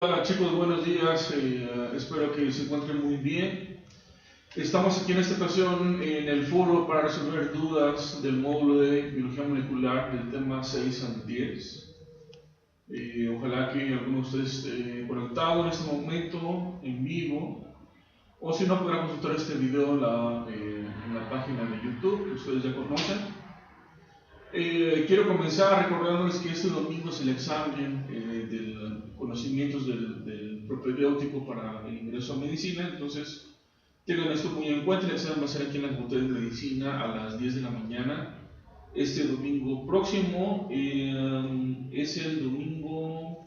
Hola chicos, buenos días, espero que se encuentren muy bien. Estamos aquí en esta ocasión en el foro para resolver dudas del módulo de biología molecular del tema 6 al 10. Ojalá que alguno de ustedes esté conectado en este momento en vivo, o si no podrán consultar este video en la página de YouTube que ustedes ya conocen. Quiero comenzar recordándoles que este domingo es el examen de conocimientos del propedéutico para el ingreso a medicina, entonces tengan esto muy en cuenta. El examen va a ser aquí en la Facultad de Medicina a las 10 de la mañana este domingo próximo. Es el domingo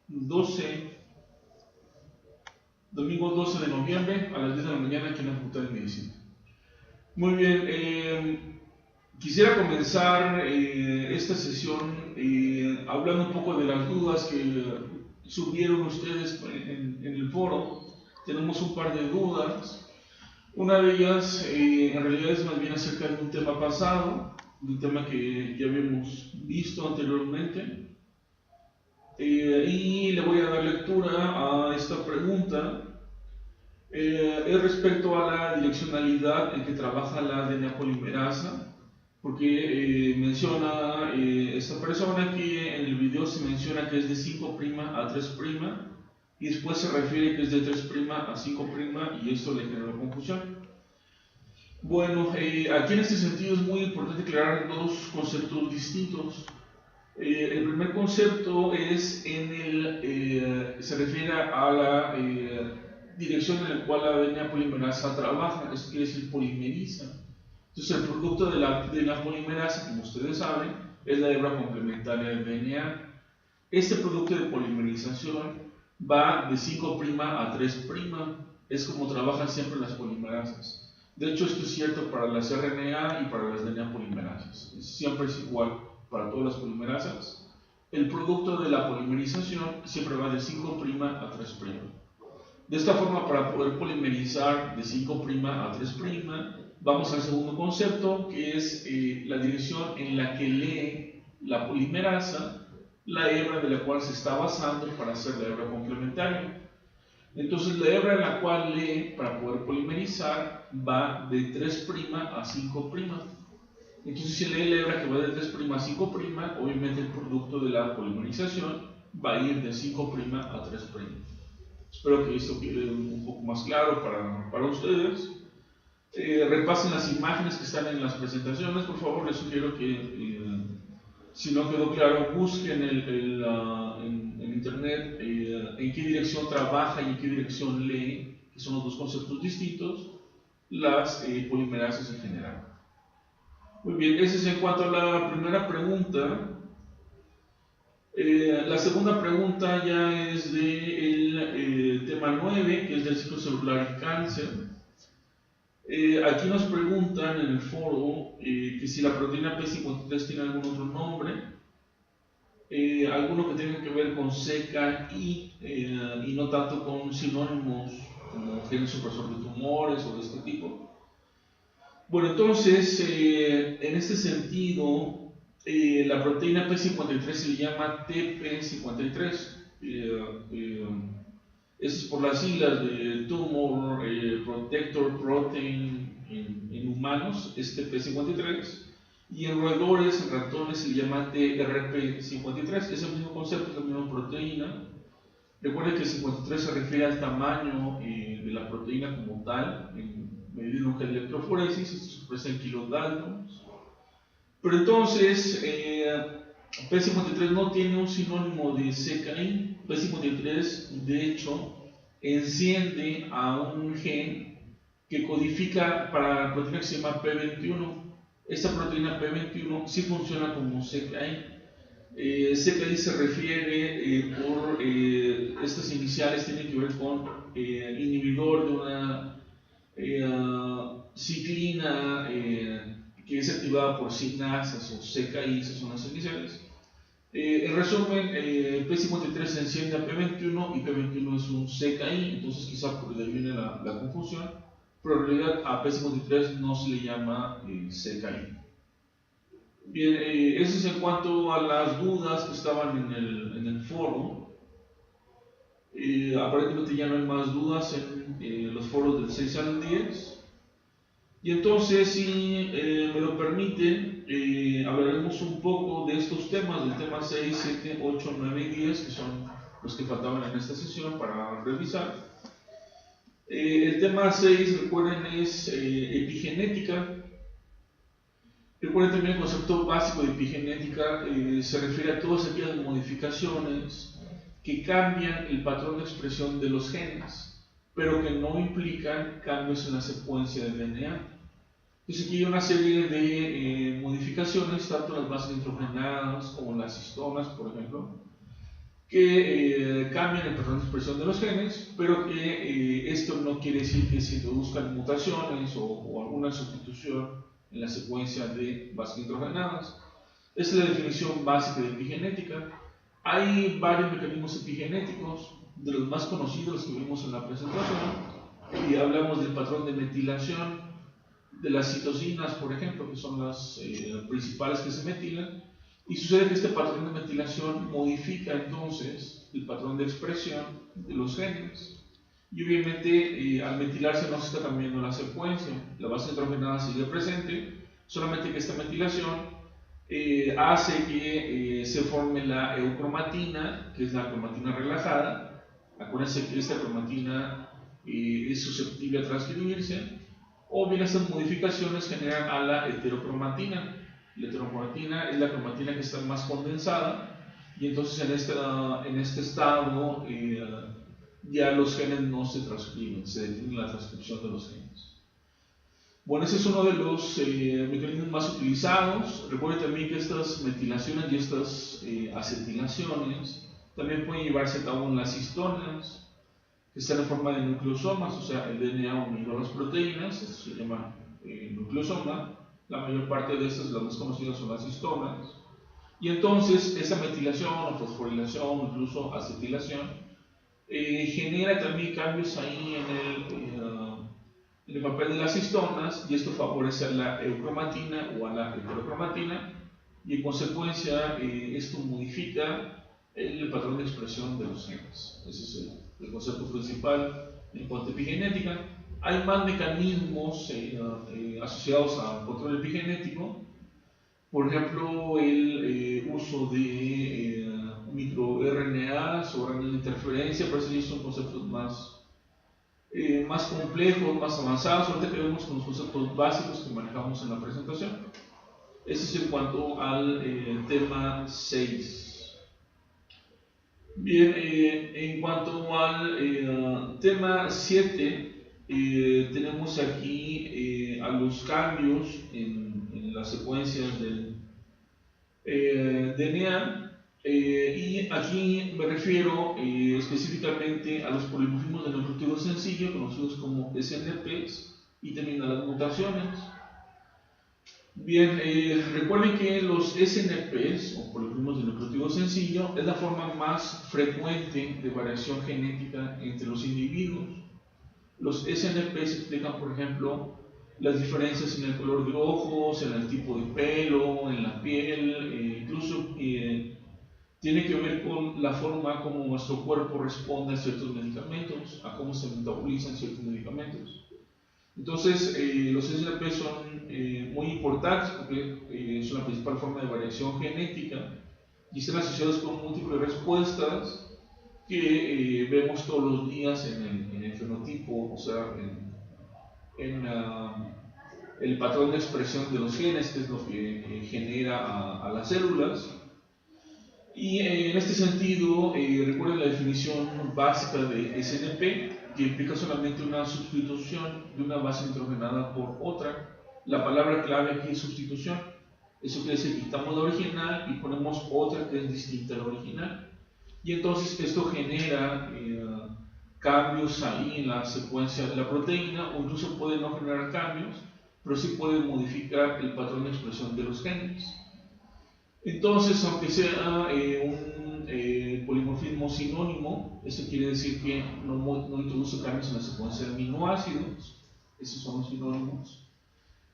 12, domingo 12 de noviembre a las 10 de la mañana aquí en la Facultad de Medicina. Muy bien. Quisiera comenzar esta sesión hablando un poco de las dudas que subieron ustedes en el foro. Tenemos un par de dudas. Una de ellas en realidad es más bien acerca de un tema pasado, de un tema que ya habíamos visto anteriormente. Y le voy a dar lectura a esta pregunta. Es respecto a la direccionalidad en que trabaja la ADN polimerasa, porque menciona esta persona que en el video se menciona que es de 5' a 3' y después se refiere que es de 3' a 5' y esto le genera confusión. Bueno, aquí en este sentido es muy importante aclarar dos conceptos distintos. El primer concepto es se refiere a la dirección en la cual la ADN polimerasa trabaja, esto quiere decir polimeriza. Entonces el producto de la polimerasa, como ustedes saben, es la hebra complementaria del DNA. Este producto de polimerización va de 5' a 3'. Es como trabajan siempre las polimerasas. De hecho, esto es cierto para las RNA y para las DNA polimerasas. Siempre es igual para todas las polimerasas. El producto de la polimerización siempre va de 5' a 3'. De esta forma, para poder polimerizar de 5' a 3', vamos al segundo concepto, que es la dirección en la que lee la polimerasa la hebra de la cual se está basando para hacer la hebra complementaria. Entonces, la hebra en la cual lee para poder polimerizar va de 3' a 5'. Entonces, si lee la hebra que va de 3' a 5', obviamente el producto de la polimerización va a ir de 5' a 3'. Espero que esto quede un poco más claro para ustedes. Repasen las imágenes que están en las presentaciones. Por favor, les sugiero que si no quedó claro, busquen en internet en qué dirección trabaja y en qué dirección lee, que son los dos conceptos distintos, las polimerasas en general. Muy bien, ese es en cuanto a la primera pregunta. La segunda pregunta ya es del tema 9, que es del ciclo celular y cáncer. Aquí nos preguntan en el foro que si la proteína P53 tiene algún otro nombre, alguno que tenga que ver con seca y no tanto con sinónimos como gen supresor de tumores o de este tipo. Bueno, entonces, en este sentido, la proteína P53 se le llama TP53. Eso es por las siglas de Tumor Protector Protein en humanos, es TP53. Y en roedores, en ratones, se le llama TRP53. Es el mismo concepto, es la misma proteína. Recuerden que el 53 se refiere al tamaño de la proteína como tal, en medida de una electroforesis, esto se expresa en kilodaltons. Pero entonces, P53 no tiene un sinónimo de CKI. P53, de hecho, enciende a un gen que codifica para la proteína que se llama P21. Esta proteína P21 sí funciona como CKI. CKI se refiere por estas iniciales, tienen que ver con inhibidor de una ciclina que es activada por sinasas o CKI, esas son las iniciales. En resumen, P53 se enciende a P21 y P21 es un CKI, entonces quizá por ahí viene la confusión, pero en realidad a P53 no se le llama CKI. Bien, eso es en cuanto a las dudas que estaban en el foro. Aparentemente ya no hay más dudas en los foros del 6 al 10. Y entonces, si me lo permiten, hablaremos un poco de estos temas, del tema 6, 7, 8, 9 y 10, que son los que faltaban en esta sesión para revisar. El tema 6, recuerden, es epigenética. Recuerden también el concepto básico de epigenética, se refiere a todas aquellas modificaciones que cambian el patrón de expresión de los genes, pero que no implican cambios en la secuencia del DNA. Entonces aquí hay una serie de modificaciones, tanto las bases nitrogenadas como las histonas, por ejemplo, que cambian el patrón de expresión de los genes, pero que esto no quiere decir que se introduzcan mutaciones o alguna sustitución en la secuencia de bases nitrogenadas. Esa es la definición básica de epigenética. Hay varios mecanismos epigenéticos, de los más conocidos que vimos en la presentación, y hablamos del patrón de metilación de las citosinas, por ejemplo, que son las principales que se metilan, y sucede que este patrón de metilación modifica entonces el patrón de expresión de los genes. Y obviamente al metilarse no se está cambiando la secuencia, la base nitrogenada sigue presente, solamente que esta metilación hace que se forme la eucromatina, que es la cromatina relajada. Acuérdense que esta cromatina es susceptible a transcribirse, o bien estas modificaciones generan a la heterocromatina. La heterocromatina es la cromatina que está más condensada, y entonces en este estado ya los genes no se transcriben, se detiene la transcripción de los genes. Bueno, ese es uno de los mecanismos más utilizados. Recuerden también que estas metilaciones y estas acetilaciones también pueden llevarse a cabo en las histonas, que están en forma de nucleosomas, o sea, el DNA unido a las proteínas, esto se llama nucleosoma. La mayor parte de estas, las más conocidas, son las histonas. Y entonces, esa metilación o fosforilación, incluso acetilación, genera también cambios ahí en el papel de las histonas, y esto favorece a la eucromatina o a la heterocromatina, y en consecuencia esto modifica el patrón de expresión de los genes. Ese es el concepto principal en cuanto a epigenética. Hay más mecanismos asociados al control epigenético, por ejemplo, el uso de microRNAs o RNAs de interferencia, pero esos son conceptos más complejos, más avanzados. Ahorita que vemos con los conceptos básicos que manejamos en la presentación. Eso es en cuanto al tema 6. Bien, en cuanto al tema 7, tenemos aquí a los cambios en las secuencias del DNA. Y aquí me refiero específicamente a los polimorfismos de nucleótido sencillo, conocidos como SNPs, y también a las mutaciones. Bien, recuerden que los SNPs, o polimorfismos de nucleótido sencillo, es la forma más frecuente de variación genética entre los individuos. Los SNPs explican, por ejemplo, las diferencias en el color de ojos, en el tipo de pelo, en la piel, incluso tiene que ver con la forma como nuestro cuerpo responde a ciertos medicamentos, a cómo se metabolizan ciertos medicamentos. Entonces, los SNP son muy importantes porque son la principal forma de variación genética y están asociados con múltiples respuestas que vemos todos los días en el fenotipo, o sea, en el patrón de expresión de los genes, que es lo que genera a las células. Y en este sentido, recuerden la definición básica de SNP, que implica solamente una sustitución de una base nitrogenada por otra. La palabra clave aquí es sustitución. Eso quiere decir que quitamos la original y ponemos otra que es distinta a la original. Y entonces esto genera cambios ahí en la secuencia de la proteína, o incluso puede no generar cambios, pero sí puede modificar el patrón de expresión de los genes. Entonces, aunque sea un polimorfismo sinónimo, eso quiere decir que no introduce cambios en la secuencia de aminoácidos. Esos son los sinónimos.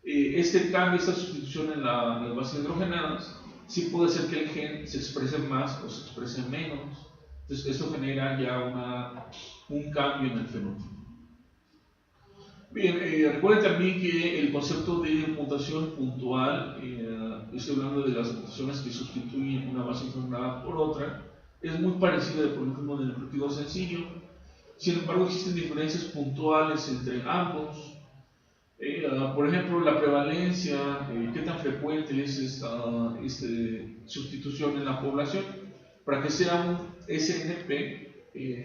Este cambio, esta sustitución en las bases hidrogenadas, sí puede hacer que el gen se exprese más o se exprese menos. Entonces, esto genera ya un cambio en el fenotipo. Bien, recuerden también que el concepto de mutación puntual, estoy hablando de las mutaciones que sustituyen una base nitrogenada por otra, es muy parecida por ejemplo del nucleótido sencillo. Sin embargo, existen diferencias puntuales entre ambos. Por ejemplo, la prevalencia, qué tan frecuente es esta sustitución en la población. Para que sea un SNP,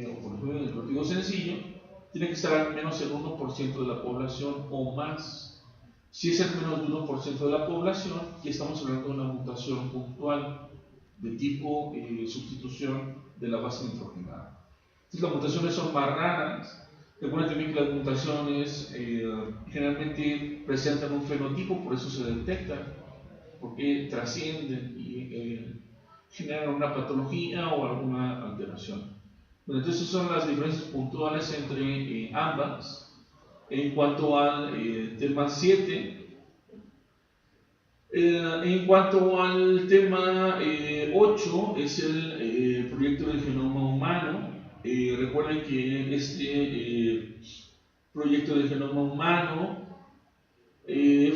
o por ejemplo el nucleótido sencillo, tiene que estar al menos el 1% de la población o más. Si es al menos el 1% de la población, ya estamos hablando de una mutación puntual de tipo sustitución de la base nitrogenada. Entonces, las mutaciones son más raras. Recuerden también que las mutaciones generalmente presentan un fenotipo, por eso se detectan, porque trascienden y generan una patología o alguna alteración. Bueno, entonces son las diferencias puntuales entre ambas. En cuanto al tema 7, en cuanto al tema 8, es el proyecto del genoma humano. Recuerden que este proyecto del genoma humano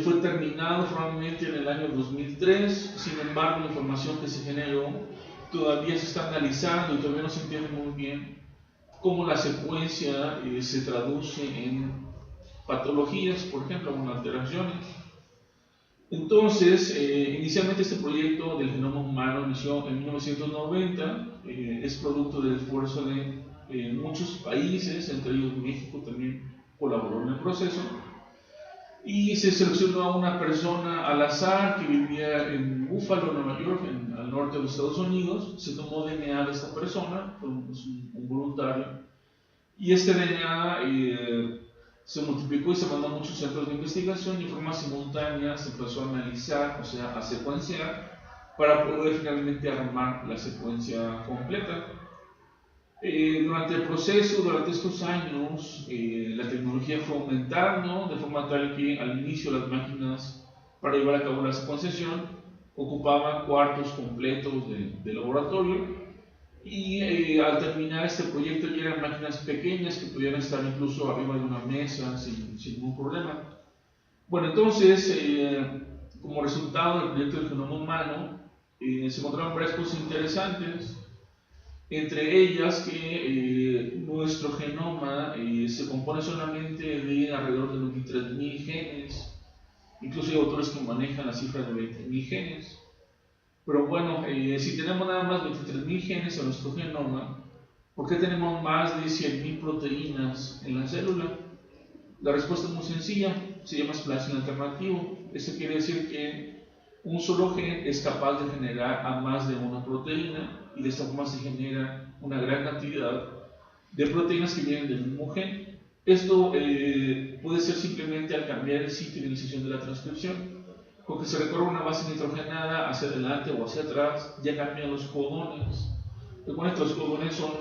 fue terminado formalmente en el año 2003. Sin embargo, la información que se generó todavía se está analizando y todavía no se entiende muy bien cómo la secuencia se traduce en patologías, por ejemplo, con alteraciones. Entonces, inicialmente este proyecto del genoma humano inició en 1990, es producto del esfuerzo de muchos países, entre ellos México también colaboró en el proceso, y se seleccionó a una persona al azar que vivía en Buffalo, Nueva York, al norte de los Estados Unidos. Se tomó DNA de esta persona, fue un voluntario, y este DNA se multiplicó y se mandó a muchos centros de investigación y de forma simultánea se empezó a analizar, o sea, a secuenciar, para poder finalmente armar la secuencia completa. Durante el proceso, durante estos años, la tecnología fue aumentando de forma tal que al inicio las máquinas para llevar a cabo la secuenciación ocupaban cuartos completos de laboratorio, y al terminar este proyecto ya eran máquinas pequeñas que podían estar incluso arriba de una mesa sin ningún problema. Bueno, entonces, como resultado del proyecto del genoma humano, se encontraron varias cosas interesantes. Entre ellas que nuestro genoma se compone solamente de alrededor de 23.000 genes, incluso hay autores que manejan la cifra de 20.000 genes. Pero bueno, si tenemos nada más 23.000 genes en nuestro genoma, ¿por qué tenemos más de 100.000 proteínas en la célula? La respuesta es muy sencilla, se llama splicing alternativo. Eso quiere decir que un solo gen es capaz de generar a más de una proteína, y de esta forma se genera una gran cantidad de proteínas que vienen del mismo gen. Esto puede ser simplemente al cambiar el sitio de iniciación de la transcripción. Porque se recorre una base nitrogenada hacia adelante o hacia atrás, ya cambian los codones. Recuerden que los codones son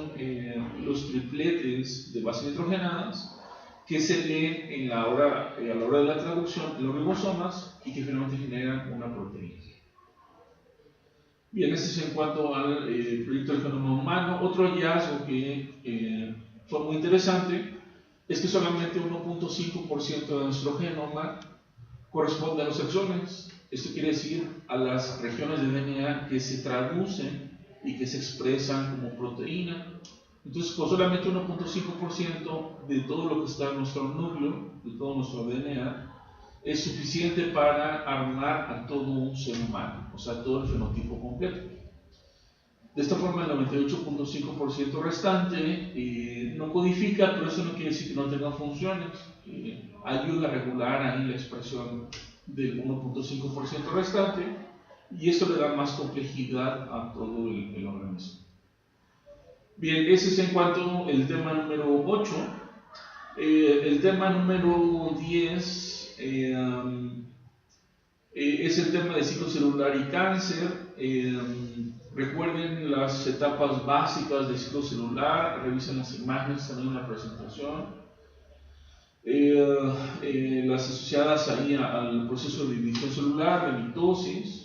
los tripletes de bases nitrogenadas que se leen a la hora de la traducción en los ribosomas y que finalmente generan una proteína. Bien, este es en cuanto al proyecto del genoma humano. Otro hallazgo que fue muy interesante es que solamente 1.5% de nuestro genoma corresponde a los exones. Esto quiere decir a las regiones de DNA que se traducen y que se expresan como proteína. Entonces, con solamente 1.5% de todo lo que está en nuestro núcleo, de todo nuestro DNA, es suficiente para armar a todo un ser humano, o sea, todo el fenotipo completo. De esta forma, el 98.5% restante no codifica, pero eso no quiere decir que no tenga funciones. Ayuda a regular ahí la expresión del 1.5% restante, y esto le da más complejidad a todo el organismo. Bien, ese es en cuanto al tema número 8. El tema número 10 es el tema de ciclo celular y cáncer. Recuerden las etapas básicas del ciclo celular, revisen las imágenes también en la presentación. Las asociadas ahí al proceso de división celular, de mitosis.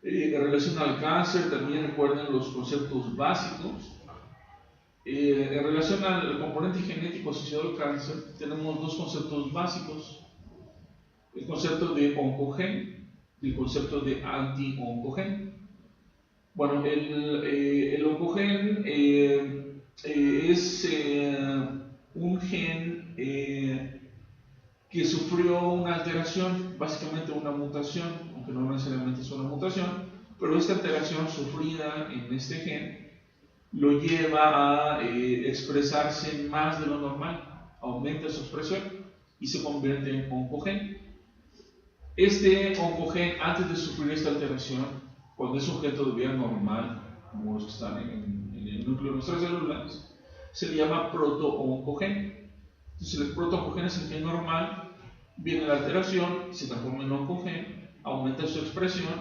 En relación al cáncer, también recuerden los conceptos básicos. En relación al componente genético asociado al cáncer, tenemos dos conceptos básicos: el concepto de oncogen y el concepto de anti-oncogen. Bueno, el oncogen es un gen que sufrió una alteración, básicamente una mutación, aunque no necesariamente es una mutación, pero esta alteración sufrida en este gen lo lleva a expresarse más de lo normal, aumenta su expresión y se convierte en oncogen. Este oncogen, antes de sufrir esta alteración, cuando es sujeto de vida normal, como los que están en el núcleo de nuestras células, se le llama proto-oncogen. Entonces el proto-oncogen es el gen normal, viene la alteración, se transforma en oncogen, aumenta su expresión,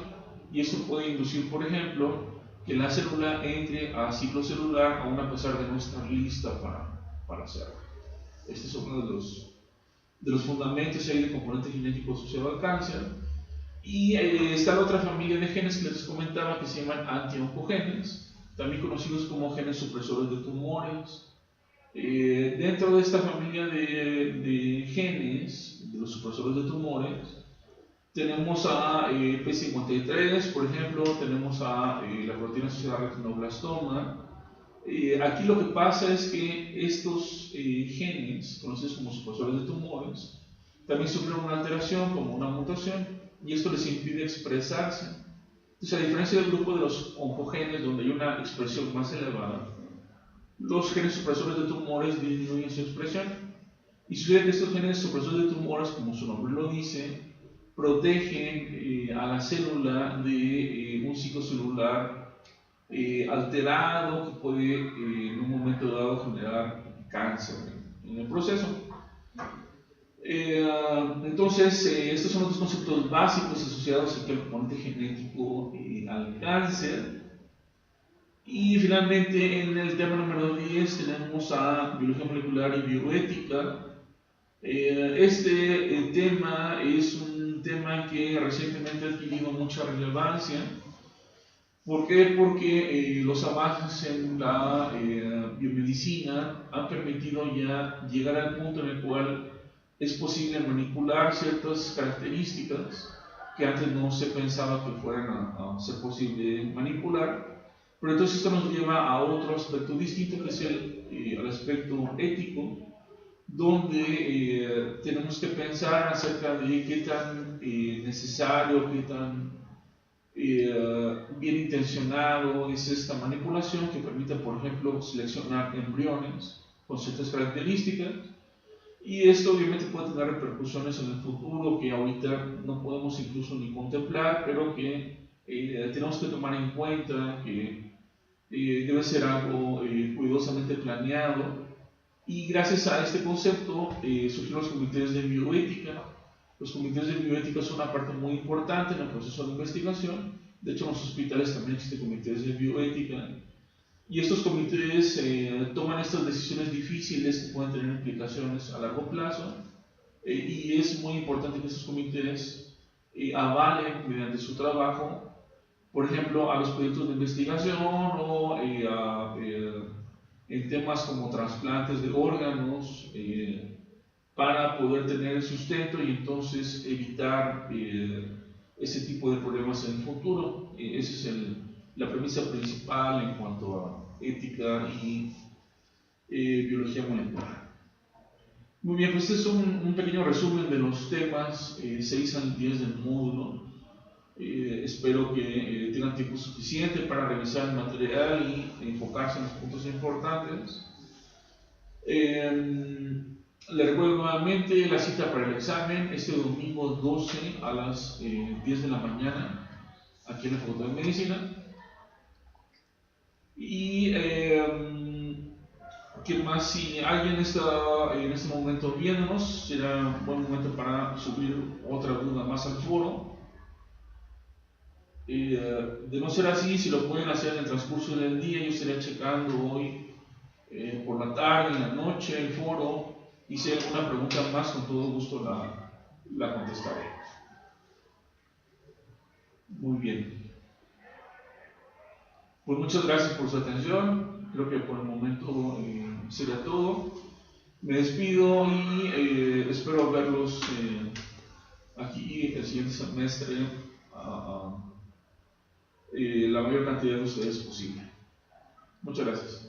y esto puede inducir, por ejemplo, que la célula entre a ciclo celular aún a pesar de no estar lista para hacerlo. Este es uno de los fundamentos del componente genético asociado al cáncer. Y está la otra familia de genes que les comentaba, que se llaman anti-oncogenes, también conocidos como genes supresores de tumores. Dentro de esta familia de genes, de los supresores de tumores, tenemos a P53, por ejemplo, tenemos a la proteína asociada al retinoblastoma. Aquí lo que pasa es que estos genes, conocidos como supresores de tumores, también sufren una alteración, como una mutación, y esto les impide expresarse. Entonces, a diferencia del grupo de los oncogenes, donde hay una expresión más elevada, los genes supresores de tumores disminuyen su expresión. Y sucede que estos genes supresores de tumores, como su nombre lo dice, protegen a la célula de un ciclo celular alterado que puede en un momento dado generar cáncer en el proceso. Entonces, estos son los dos conceptos básicos asociados aquí al componente genético al cáncer. Y finalmente, en el tema número 10 tenemos a biología molecular y bioética. Este tema es un tema que recientemente ha adquirido mucha relevancia. ¿Por qué? Porque los avances en la biomedicina han permitido ya llegar al punto en el cual es posible manipular ciertas características que antes no se pensaba que fueran a ser posible manipular. Pero entonces esto nos lleva a otro aspecto distinto, que es el aspecto ético, donde tenemos que pensar acerca de qué tan necesario, qué tan bien intencionado es esta manipulación que permite, por ejemplo, seleccionar embriones con ciertas características. Y esto obviamente puede tener repercusiones en el futuro que ahorita no podemos incluso ni contemplar, pero que tenemos que tomar en cuenta que debe ser algo cuidadosamente planeado. Y gracias a este concepto surgieron los comités de bioética. Los comités de bioética son una parte muy importante en el proceso de investigación. De hecho, en los hospitales también existen comités de bioética. Y estos comités toman estas decisiones difíciles que pueden tener implicaciones a largo plazo. Y es muy importante que estos comités avalen mediante su trabajo, por ejemplo, a los proyectos de investigación o en temas como trasplantes de órganos, para poder tener el sustento y entonces evitar ese tipo de problemas en el futuro. Esa es la premisa principal en cuanto a ética y biología molecular. Muy bien, pues este es un pequeño resumen de los temas 6 al 10 del módulo. Espero que tengan tiempo suficiente para revisar el material y enfocarse en los puntos importantes. Le recuerdo nuevamente la cita para el examen este domingo 12 a las 10 de la mañana aquí en la Facultad de Medicina. Y ¿qué más? Si alguien está en este momento viéndonos, será un buen momento para subir otra duda más al foro. De no ser así, si lo pueden hacer en el transcurso del día, yo estaré checando hoy por la tarde, en la noche, el foro, y si hay alguna pregunta más, con todo gusto la contestaré. Muy bien. Pues muchas gracias por su atención. Creo que por el momento sería todo. Me despido y espero verlos aquí el siguiente semestre, la mayor cantidad de ustedes posible. Muchas gracias.